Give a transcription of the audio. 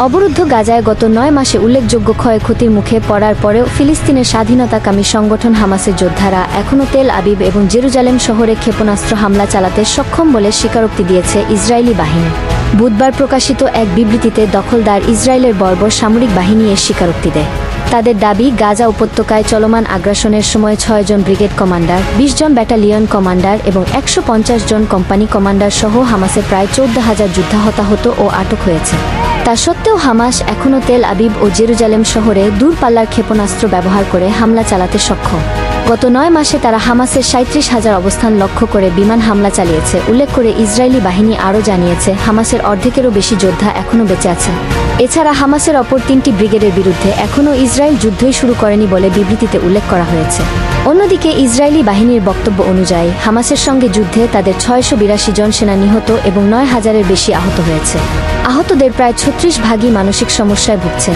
অবরুদ্ধ গাজায় গত 9 মাসে উল্লেখযোগ্য ক্ষয়ক্ষতির মুখে পড়ার পরেও ফিলিস্তিনের স্বাধীনতাকামী সংগঠন হামাসের যোদ্ধারা এখনও তেল আবিব এবং জেরুজালেম শহরে ক্ষেপণাস্ত্র হামলা চালাতে সক্ষম বলে স্বীকারোক্তি দিয়েছে ইসরায়েলি বাহিনী। বুধবার প্রকাশিত এক বিবৃতিতে দখলদার ইসরায়েলের বর্বর সামরিক বাহিনী এর স্বীকারোক্তি দেয়। তাদের দাবি, গাজা উপত্যকায় চলমান আগ্রাসনের সময় 6 জন ব্রিগেড কমান্ডার, 20 জন ব্যাটালিয়ন কমান্ডার এবং 150 জন কোম্পানি কমান্ডার সহ হামাসের প্রায় 14,000 যোদ্ধা হতাহত ও আটক হয়েছে। তা সত্ত্বেও হামাস এখনও তেল আবিব ও জেরুজালেম শহরে দূরপাল্লার ক্ষেপণাস্ত্র ব্যবহার করে হামলা চালাতে সক্ষম। গত 9 মাসে তারা হামাসের 37,000 অবস্থান লক্ষ্য করে বিমান হামলা চালিয়েছে। উল্লেখ করে ইসরায়েলি বাহিনী আরও জানিয়েছে, হামাসের অর্ধেকেরও বেশি যোদ্ধা এখনও বেঁচে আছে। এছাড়া হামাসের অপর 3টি ব্রিগেডের বিরুদ্ধে এখনও ইসরায়েল যুদ্ধই শুরু করেনি বলে বিবৃতিতে উল্লেখ করা হয়েছে। অন্যদিকে ইসরায়েলি বাহিনীর বক্তব্য অনুযায়ী হামাসের সঙ্গে যুদ্ধে তাদের 682 জন সেনা নিহত এবং 9,000-এর বেশি আহত হয়েছে। আহতদের প্রায় 36 ভাগই মানসিক সমস্যায় ভুগছে।